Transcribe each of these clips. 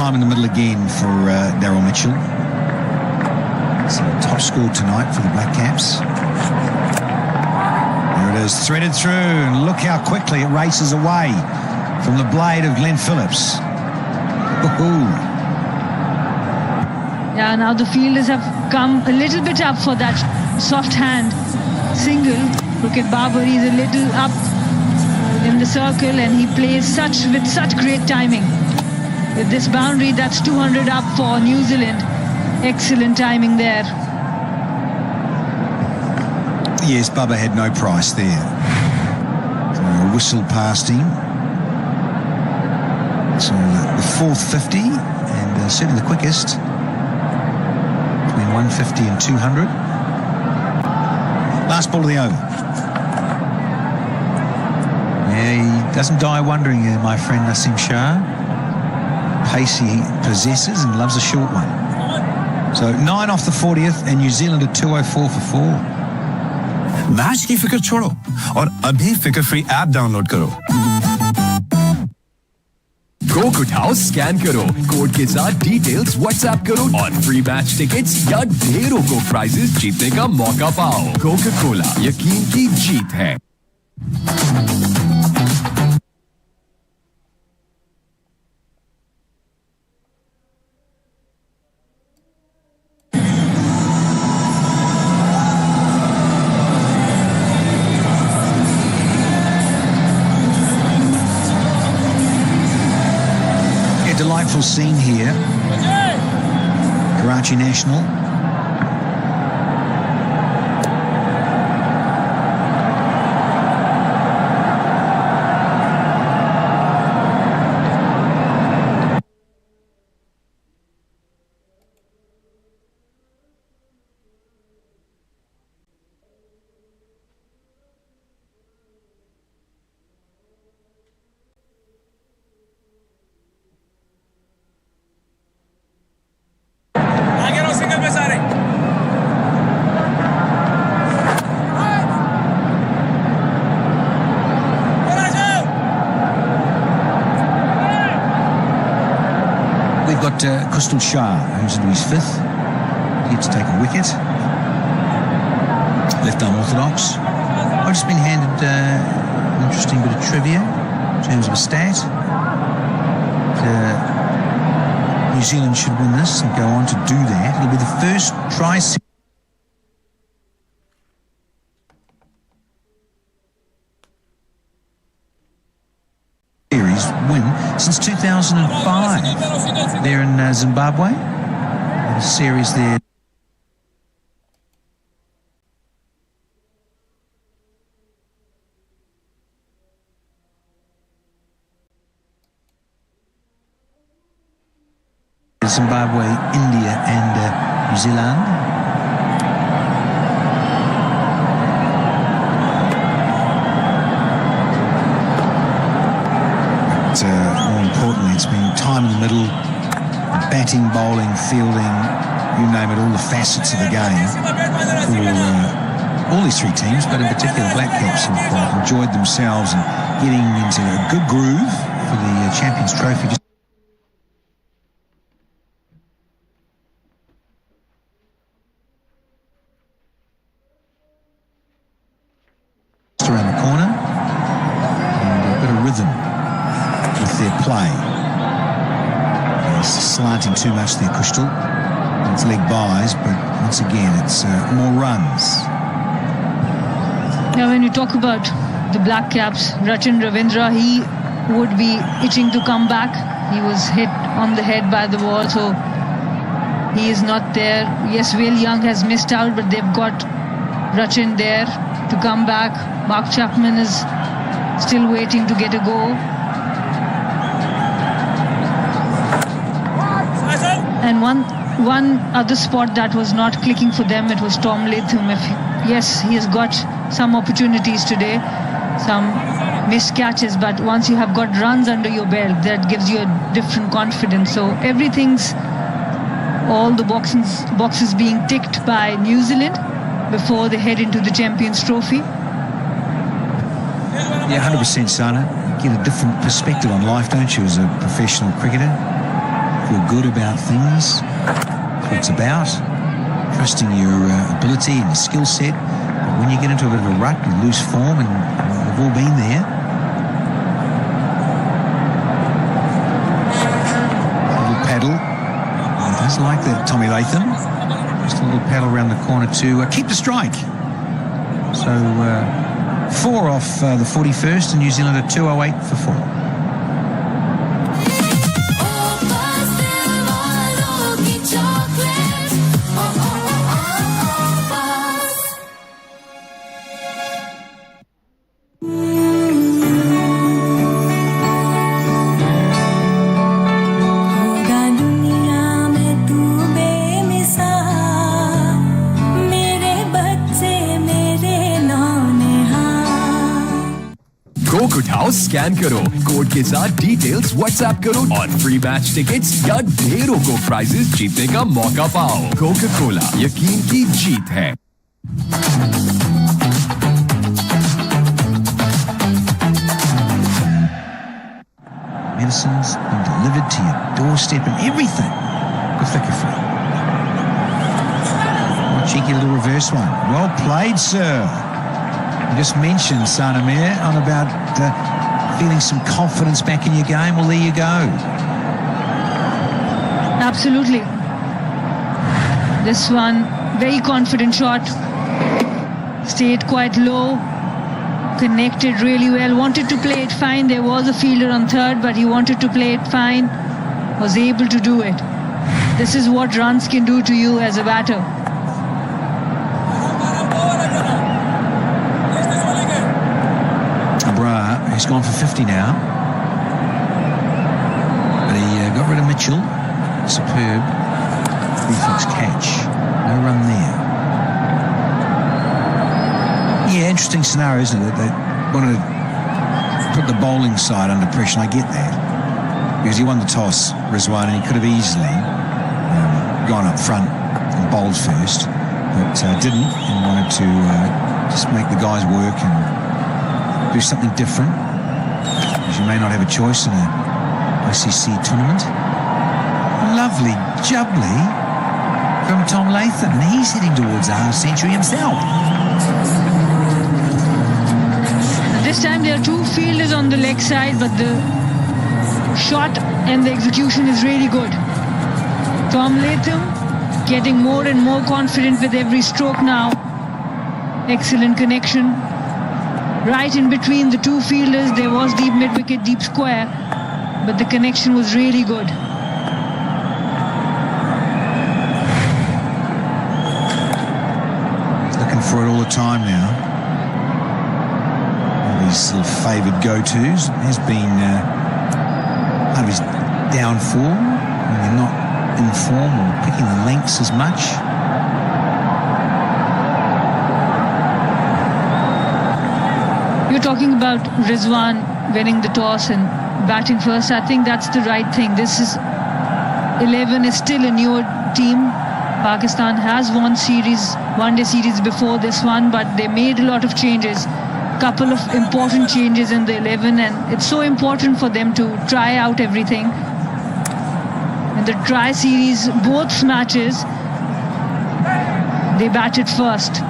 time in the middle again for Daryl Mitchell. It's the top score tonight for the Black Caps. There it is, threaded through, and look how quickly it races away from the blade of Glenn Phillips. Yeah, now the fielders have come a little bit up for that soft hand single. Look at Babar, he's a little up in the circle, and he plays with such great timing. With this boundary, that's 200 up for New Zealand. Excellent timing there. Yes, Bubba had no price there. So a whistle past him. So the fourth 50, and certainly the quickest, between 150 and 200. Last ball of the over. Yeah, he doesn't die wondering, my friend Nasim Shah. Pace he possesses and loves a short one. So 9 off the 40th, and New Zealand at 204 for 4. Match की फिक्र छोड़ो और अभी फिकर free app download करो। Coke उठाओ, scan करो, code के साथ डिटेल्स व्हाट्सएप करो और फ्री मैच टिकट्स या ढेरों को प्राइजेस जीतने का मौका पाओ। कोका कोला, यकीन की जीत है। Delightful scene here. Karachi National. Kustal Shah, who's into his 5th, here to take a wicket. Left arm orthodox. I've just been handed an interesting bit of trivia in terms of a stat. New Zealand should win this and go on to do that. It'll be the first tri-series win since 2005. They're in Zimbabwe. A series there. Zimbabwe, India, and New Zealand. More importantly, it's been time in the middle, batting, bowling, fielding, you name it, all the facets of the game for all these three teams, but in particular the Black Caps have enjoyed themselves and getting into a good groove for the Champions Trophy. Just around the corner, and a bit of rhythm with their play. It's slanting too much there, Kustal. It's leg buys, but once again, it's more runs. Now, when you talk about the Black Caps, Rachin Ravindra, he would be itching to come back. He was hit on the head by the ball, so he is not there. Yes, Will Young has missed out, but they've got Rachin there to come back. Mark Chapman is still waiting to get a go. And one other spot that was not clicking for them, it was Tom Latham. Yes, he has got some opportunities today, some missed catches, but once you have got runs under your belt, that gives you a different confidence. So all the boxes being ticked by New Zealand before they head into the Champions Trophy. Yeah, 100%, Sana. You get a different perspective on life, don't you, as a professional cricketer? feel good about things. That's what it's about. Trusting your ability and your skill set. But when you get into a bit of a rut, you lose form, and we've all been there. A little paddle. He does like that, Tommy Latham. Just a little paddle around the corner to keep the strike. So 4 off the 41st, and New Zealand are 208 for 4. उठाओ scan करो code के साथ details WhatsApp करो और free match tickets या ढेरों को prices जीतने का मौका पाओ। कोका कोला, यकीन की जीत है। Medicines been delivered to your doorstep and everything. Perfectly. What cheeky little reverse one. Well played, sir. You just mentioned, Sanamir, on about feeling some confidence back in your game. Well, there you go. Absolutely. This one, very confident shot. Stayed quite low. Connected really well. Wanted to play it fine. There was a fielder on third, but he wanted to play it fine. Was able to do it. This is what runs can do to you as a batter. He's gone for 50 now. But he got rid of Mitchell. Superb defense catch. No run there. Yeah, interesting scenario, isn't it? They wanted to put the bowling side under pressure, and I get that. Because he won the toss, Rizwan, and he could have easily gone up front and bowled first. But didn't, and wanted to just make the guys work and do something different. You may not have a choice in a ICC tournament. Lovely jubbly from Tom Latham, and he's heading towards a half century himself. This time there are two fielders on the leg side, but the shot and the execution is really good. Tom Latham getting more and more confident with every stroke now. Excellent connection. Right in between the two fielders, there was deep mid-wicket, deep square, but the connection was really good. Looking for it all the time now. All these little favoured go-tos. Has been part of his downfall when they're not in form or picking the lengths as much. You're talking about Rizwan winning the toss and batting first. I think that's the right thing. This is 11 is still a newer team. Pakistan has won one-day series before this one, but they made a lot of changes. Couple of important changes in the 11, and it's so important for them to try out everything. In the try series, both matches, they batted first.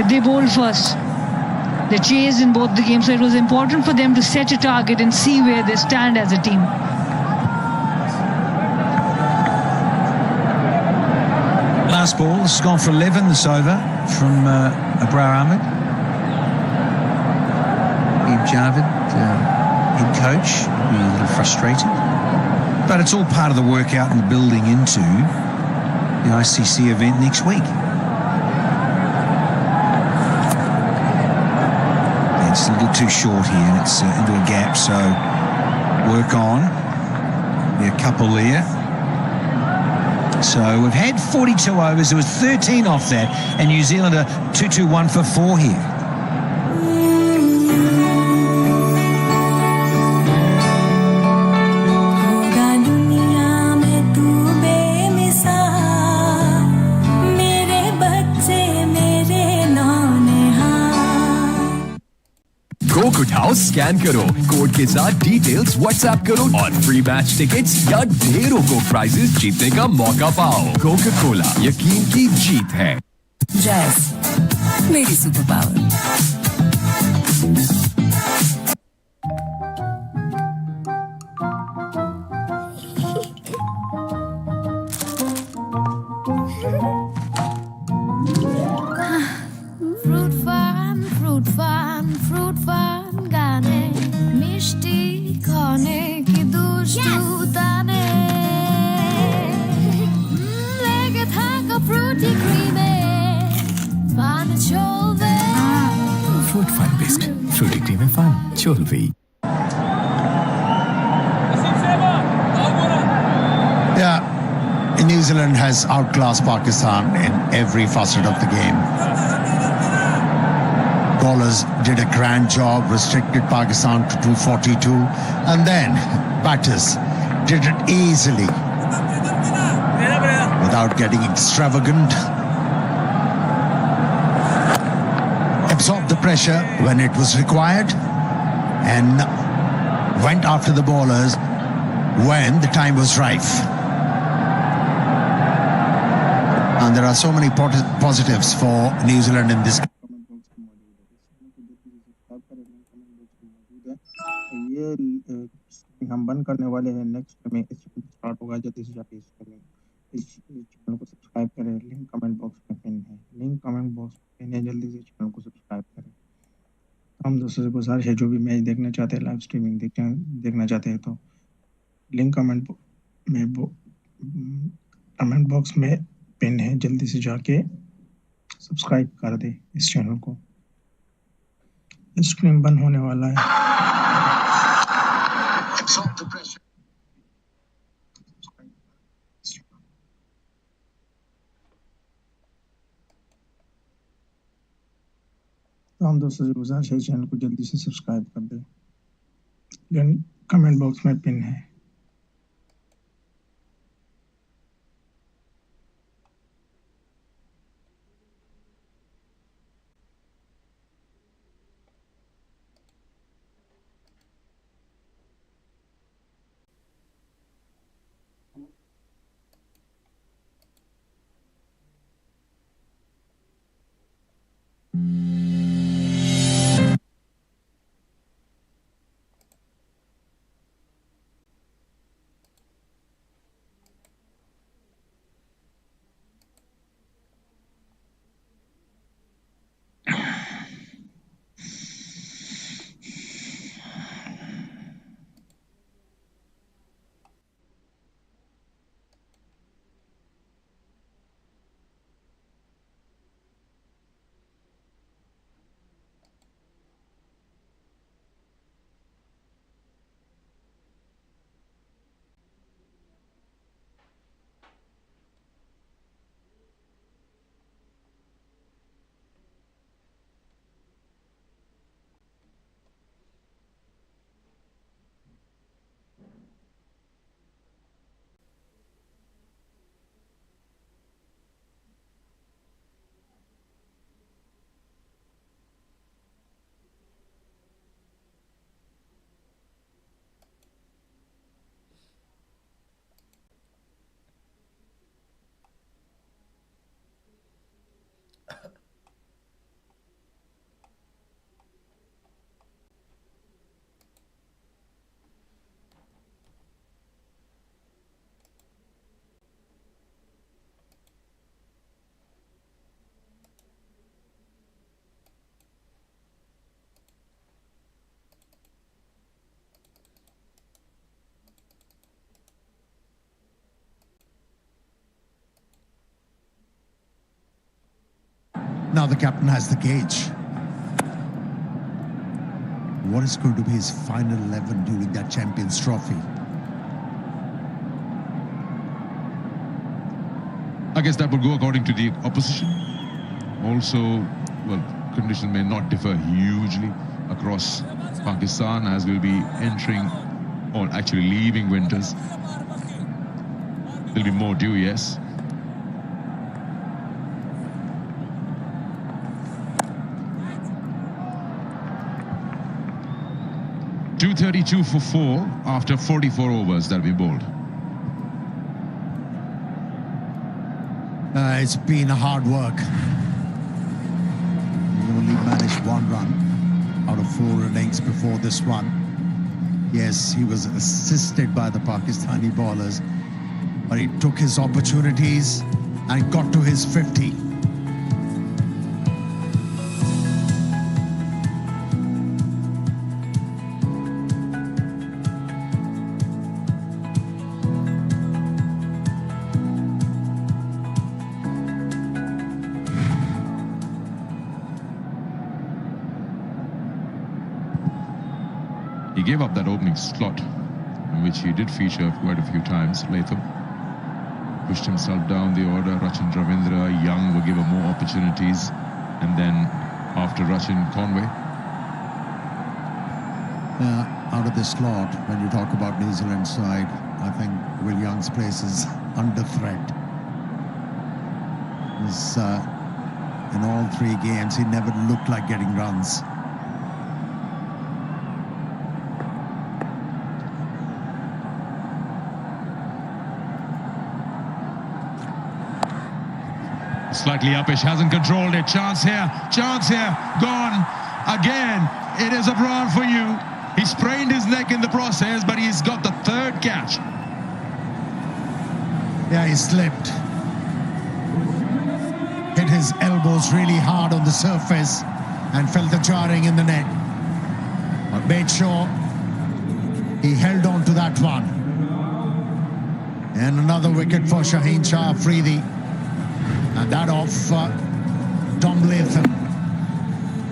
They bowled first. They chased in both the games, so it was important for them to set a target and see where they stand as a team. Last ball, this has gone for 11 this over from Abrar Ahmed. Ib Javed, head coach, will be a little frustrated. But it's all part of the workout and the building into the ICC event next week. It's a little too short here, and it's into a gap, so work on. Be a couple there. So we've had 42 overs. There was 13 off that, and New Zealand are 2-2-1 for 4 here. Coke उठाओ, scan करो, code के साथ details WhatsApp करो और free match tickets या ढेरों को prices जीतने का मौका पाओ। कोका कोला, यकीन की जीत है। जैज मेरी सुपर पावर। फ्रूट फन गाने मिष्टी खाने की दुष्टुताने लेके था का फ्रूटी क्रीमे पान चोवे Fruit Fun Biscuit. Fruity cream and fun. Cholvi. Yeah, New Zealand has outclassed Pakistan in every facet of the game. Bowlers did a grand job, restricted Pakistan to 242, and then batters did it easily without getting extravagant. Absorbed the pressure when it was required and went after the bowlers when the time was ripe. And there are so many positives for New Zealand in this. ये हम बंद करने वाले हैं। Next में start होगा, जल्दी से जाके इस चैनल को सब्सक्राइब करें। लिंक कमेंट बॉक्स में पिन है, लिंक कमेंट बॉक्स में पिन है, जल्दी से चैनल को सब्सक्राइब करें। हम दोस्तों से गुजारिश है, जो भी मैच देखना चाहते हैं, लाइव स्ट्रीमिंग देखना चाहते हैं, तो लिंक कमेंट बॉक्स में पिन है, जल्दी से जाके सब्सक्राइब कर दे इस चैनल को। स्क्रीन बंद होने वाला है। तो हम दोस्तों से गुजारिश है, चैनल को जल्दी से सब्सक्राइब कर दे। कमेंट बॉक्स में पिन है। Now the captain has the gauge. What is going to be his final 11 during that Champions Trophy? I guess that would go according to the opposition. Also, well, conditions may not differ hugely across Pakistan, as we'll be entering or actually leaving winters. There'll be more dew, yes. 232 for 4 after 44 overs that we bowled. It's been hard work. He only managed 1 run out of 4 innings before this one. Yes, he was assisted by the Pakistani bowlers, but he took his opportunities and got to his 50. He gave up that opening slot, in which he did feature quite a few times. Latham pushed himself down the order. Rachin Ravindra, Young were given more opportunities. And then after Rachin, Conway. Out of this slot, when you talk about New Zealand side, I think Will Young's place is under threat. In all 3 games, he never looked like getting runs. Slightly uppish, hasn't controlled it. Chance here, gone again. It is Abrar for you. He sprained his neck in the process, but he's got the 3rd catch. Yeah, he slipped. Hit his elbows really hard on the surface and felt the jarring in the net. But made sure he held on to that one. And another wicket for Shaheen Shah Afridi. And that off Tom Latham.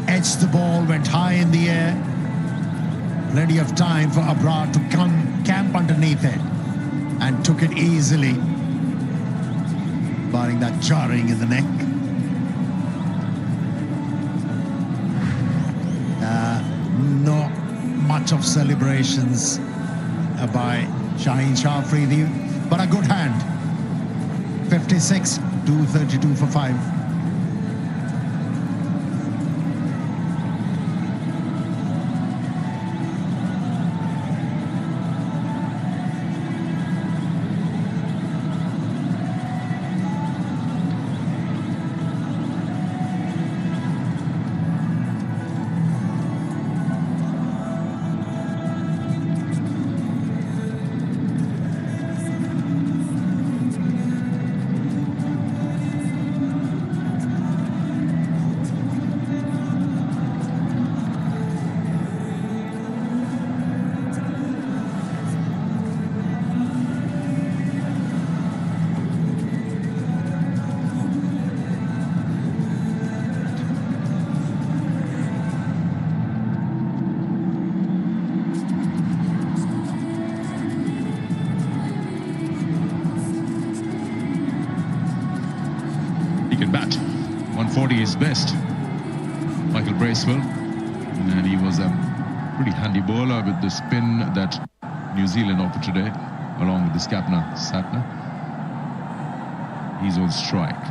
Edged the ball, went high in the air. Plenty of time for Abrar to camp underneath it. And took it easily. Barring that jarring in the neck. Not much of celebrations by Shaheen Shah Afridi, but a good hand. 56, 232 for 5. He can bat. 140 is best. Michael Bracewell. And he was a pretty handy bowler with the spin that New Zealand offered today, along with the Skapna Satna. He's on strike.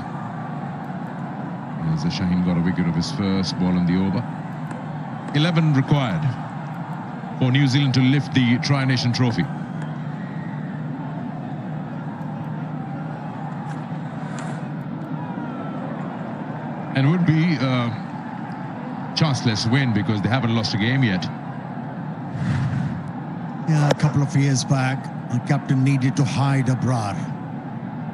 As Shaheen got a wicket of his first ball in the over. 11 required for New Zealand to lift the Tri-Nation Trophy. And would be a chanceless win because they haven't lost a game yet. Yeah, a couple of years back, the captain needed to hide Abrar.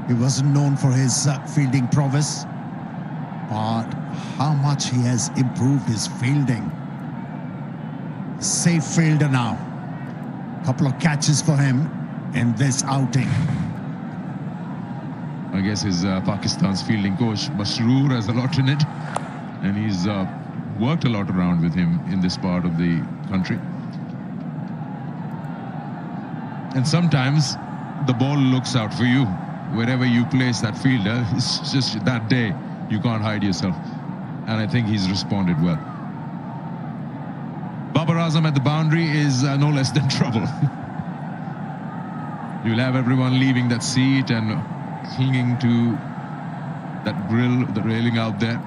He wasn't known for his fielding prowess, but how much he has improved his fielding. Safe fielder now. A couple of catches for him in this outing. I guess his Pakistan's fielding coach, Masroor, has a lot in it. And he's worked a lot around with him in this part of the country. And sometimes the ball looks out for you. Wherever you place that fielder, it's just that day, you can't hide yourself. And I think he's responded well. Babar Azam at the boundary is no less than trouble. You'll have everyone leaving that seat and clinging to that grill, the railing out there.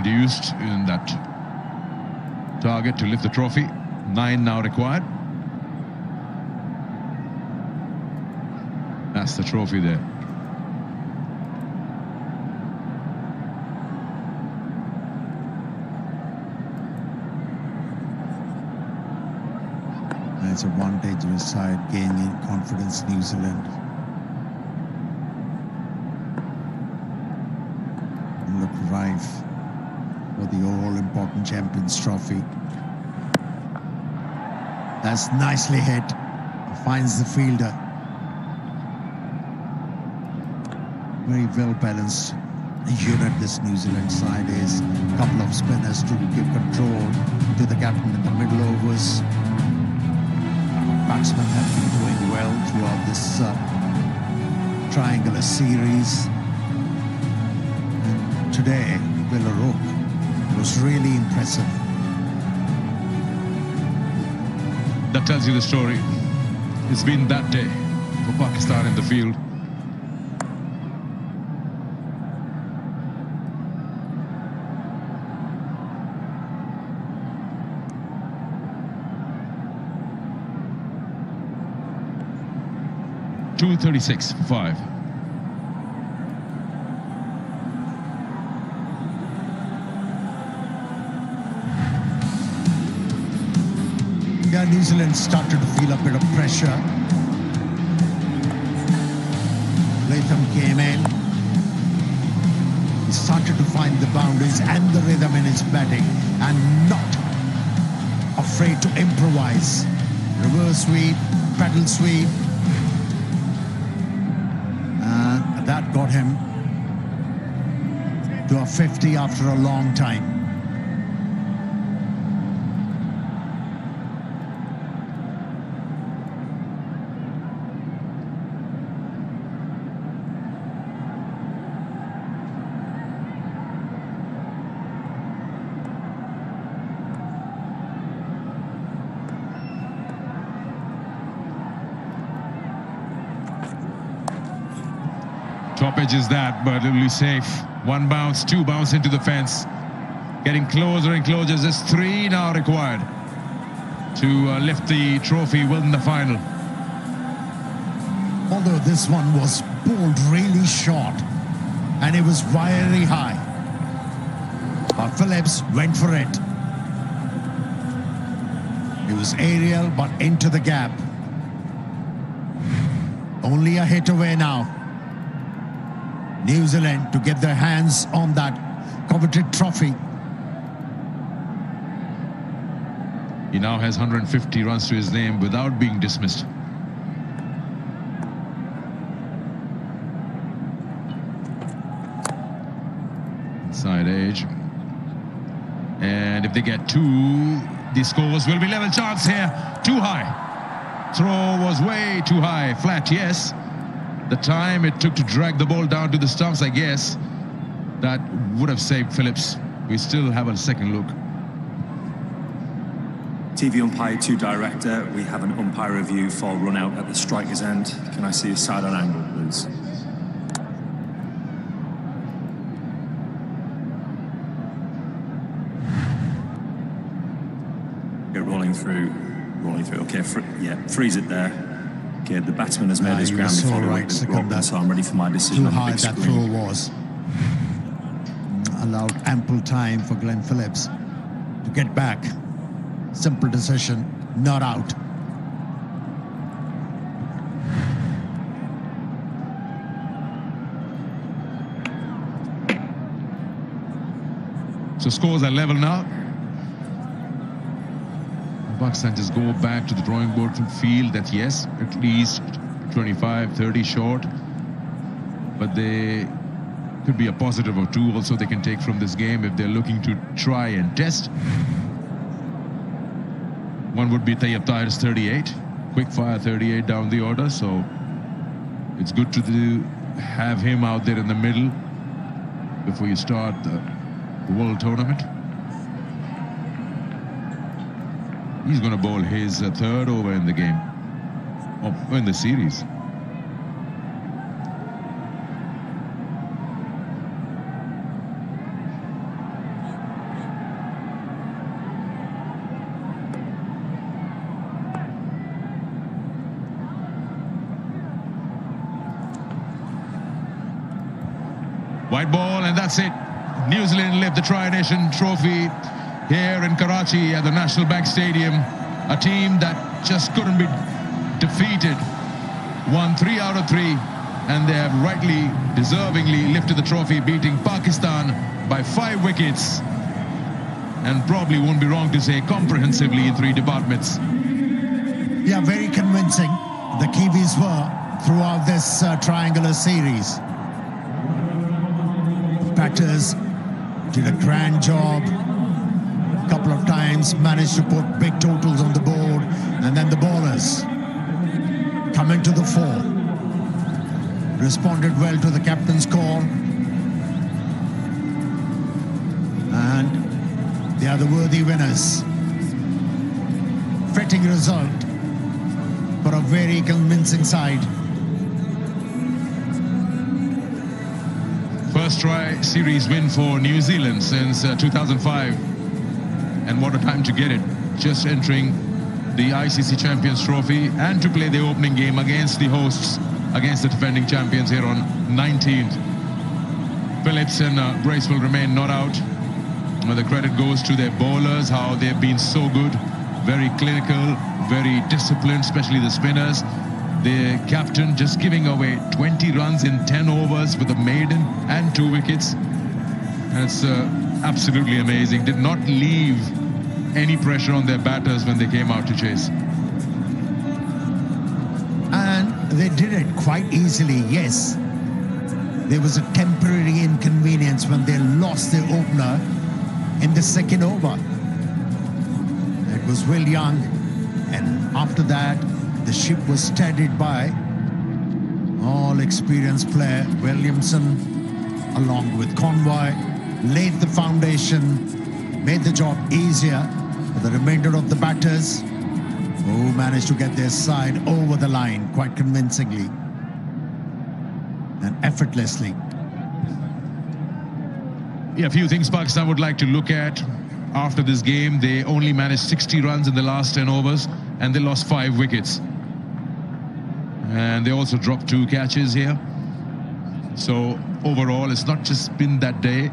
reduced in that target to lift the trophy. 9 now required. That's the trophy there. That's a one dangerous side, gaining confidence, New Zealand. And look rife for the all-important Champions Trophy. That's nicely hit. Finds the fielder. Very well-balanced unit this New Zealand side is. A couple of spinners to give control to the captain in the middle overs. Batsmen have been doing well throughout this triangular series. And today, Villarook was really impressive. That tells you the story. It's been that day for Pakistan in the field. .236 for 5. Yeah, New Zealand started to feel a bit of pressure. Latham came in. He started to find the boundaries and the rhythm in his batting and not afraid to improvise. Reverse sweep, pedal sweep. And that got him to a 50 after a long time. Top edge is that, but it'll be safe. 1 bounce, 2 bounce into the fence. Getting closer and closer. There's 3 now required to lift the trophy, win the final. Although this one was bowled really short and it was very high. But Phillips went for it. It was aerial, but into the gap. Only a hit away now. New Zealand to get their hands on that coveted trophy. He now has 150 runs to his name without being dismissed. Inside edge. And if they get 2, the scores will be level chance here. Too high. Throw was way too high. Flat, yes. The time it took to drag the ball down to the stumps, I guess, that would have saved Phillips. We still have a second look. TV umpire to director, we have an umpire review for run out at the striker's end. Can I see a side on angle, please? Okay, rolling through. Okay, freeze it there. Okay, the batsman has made his ground before he went to broken, so I'm ready for my decision. Too on the high big that screen. throw was. Allowed ample time for Glenn Phillips to get back. Simple decision, not out. So scores are level now. Pakistan just go back to the drawing board and feel that yes, at least 25, 30 short, but they could be a positive or 2 also they can take from this game if they're looking to try and test. One would be Tayyab Tahir's 38, quick fire 38 down the order, so it's good to have him out there in the middle before you start the World Tournament. He's going to bowl his 3rd over in the game, or in the series. White ball, and that's it. New Zealand lift the Tri-Nation trophy here in Karachi at the National Bank Stadium. A team that just couldn't be defeated. Won 3 out of 3, and they have rightly, deservingly lifted the trophy, beating Pakistan by 5 wickets. And probably won't be wrong to say comprehensively in 3 departments. Yeah, very convincing. The Kiwis were throughout this triangular series. Batters did a grand job. A couple of times managed to put big totals on the board, and then the bowlers coming to the fore. Responded well to the captain's call. And they are the worthy winners. Fitting result for a very convincing side. First Tri-Series win for New Zealand since 2005. And what a time to get it. Just entering the ICC Champions Trophy and to play the opening game against the hosts, against the defending champions here on 19th. Phillips and Brace will remain not out. The credit goes to their bowlers, how they've been so good. Very clinical, very disciplined, especially the spinners. The captain just giving away 20 runs in 10 overs with a maiden and 2 wickets. That's absolutely amazing. Did not leave any pressure on their batters when they came out to chase. And they did it quite easily, yes. There was a temporary inconvenience when they lost their opener in the second over. It was Will Young, and after that, the ship was steadied by all experienced player Williamson, along with Conroy, laid the foundation, made the job easier for the remainder of the batters, who managed to get their side over the line quite convincingly and effortlessly. Yeah, a few things Pakistan would like to look at after this game. They only managed 60 runs in the last 10 overs, and they lost 5 wickets. And they also dropped 2 catches here. So overall, it's not just been that day,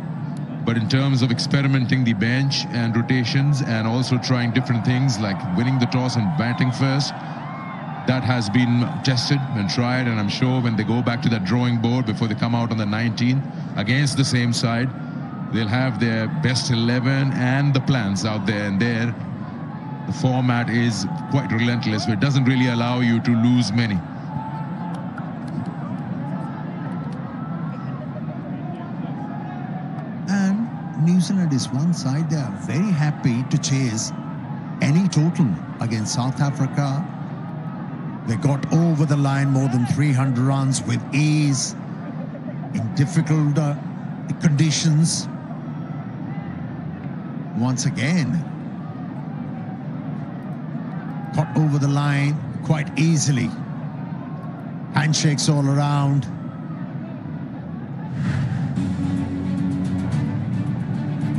but in terms of experimenting the bench and rotations and also trying different things like winning the toss and batting first, that has been tested and tried. And I'm sure when they go back to that drawing board before they come out on the 19th against the same side, they'll have their best 11 and the plans out there. And there, the format is quite relentless, where it doesn't really allow you to lose many. New Zealand is one side. They are very happy to chase any total against South Africa. They got over the line more than 300 runs with ease in difficult conditions. Once again, got over the line quite easily. Handshakes all around.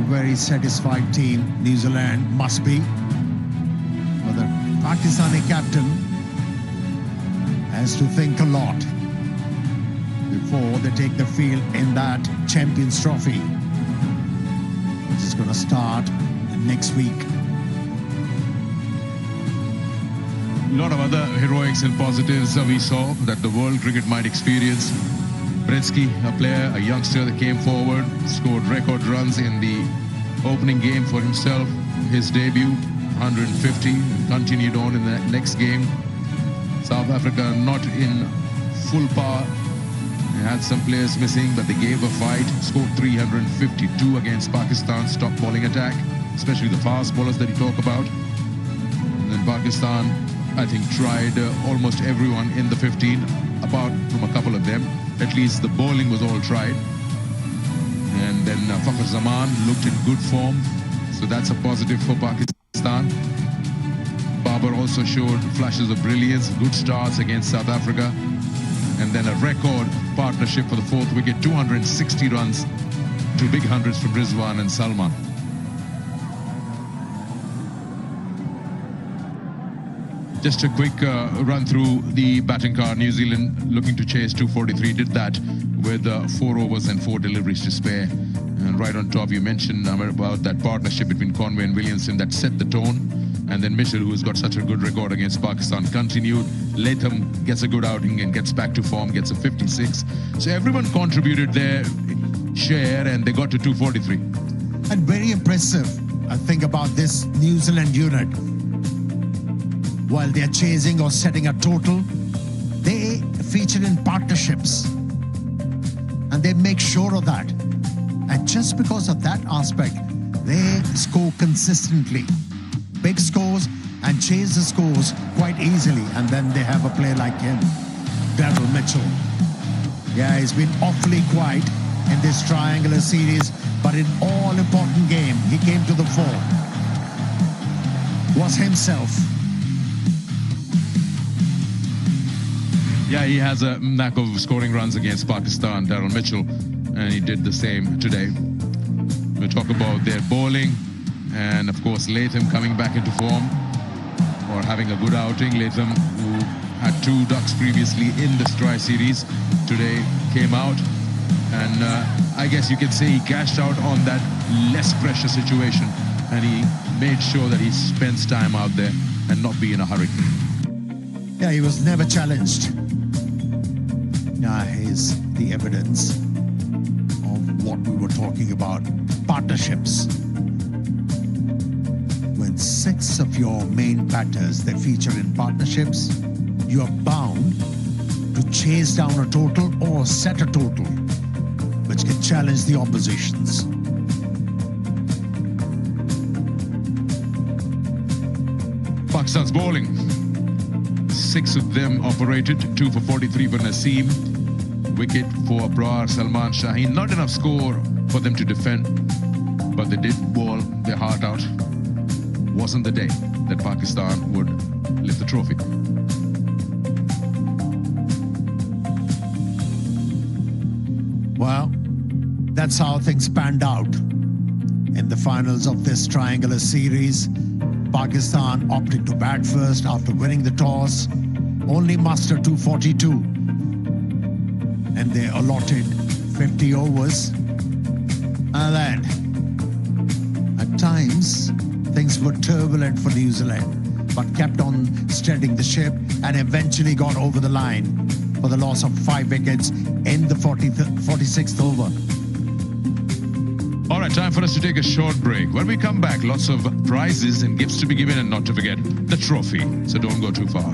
Very satisfied team, New Zealand must be. But the Pakistani captain has to think a lot before they take the field in that Champions Trophy, which is going to start next week. A lot of other heroics and positives we saw that the world cricket might experience. Bretsky, a player, a youngster that came forward, scored record runs in the opening game for himself. His debut, 150, continued on in the next game. South Africa not in full power. They had some players missing, but they gave a fight. Scored 352 against Pakistan's top bowling attack, especially the fast bowlers that you talk about. And then Pakistan, I think, tried almost everyone in the 15, apart from a couple of them. At least the bowling was all tried. And then Fakhar Zaman looked in good form, so that's a positive for Pakistan. Babar also showed flashes of brilliance, good starts against South Africa. And then a record partnership for the 4th wicket, 260 runs, 2 big hundreds from Rizwan and Salman. Just a quick run through the batting card. New Zealand looking to chase 243, did that with 4 overs and 4 deliveries to spare. And right on top, you mentioned about that partnership between Conway and Williamson that set the tone. And then Mitchell, who has got such a good record against Pakistan, continued. Latham gets a good outing and gets back to form, gets a 56. So everyone contributed their share and they got to 243. And very impressive, I think, about this New Zealand unit. While they're chasing or setting a total, they feature in partnerships. And they make sure of that. And just because of that aspect, they score consistently. Big scores and chase the scores quite easily. And then they have a player like him, Daryl Mitchell. Yeah, he's been awfully quiet in this triangular series, but in all important game, he came to the fore. Was himself. Yeah, he has a knack of scoring runs against Pakistan, Daryl Mitchell, and he did the same today. We'll talk about their bowling, and of course Latham coming back into form or having a good outing. Latham, who had 2 ducks previously in this tri-series, today came out, and I guess you can say he cashed out on that less pressure situation, and he made sure that he spends time out there and not be in a hurry. Yeah, he was never challenged. Now here's the evidence of what we were talking about. Partnerships. When 6 of your main batters, they feature in partnerships, you are bound to chase down a total or set a total which can challenge the oppositions. Pakistan's bowling. 6 of them operated, 2 for 43 for Naseem. Wicket for Abrar, Salman Shaheen. Not enough score for them to defend, but they did bowl their heart out. Wasn't the day that Pakistan would lift the trophy. Well, that's how things panned out. In the finals of this triangular series, Pakistan opted to bat first after winning the toss, only mustered 242. And they allotted 50 overs. And then, at times, things were turbulent for New Zealand, but kept on steadying the ship and eventually got over the line for the loss of 5 wickets in the 46th over. All right, time for us to take a short break. When we come back, lots of prizes and gifts to be given, and not to forget the trophy. So don't go too far.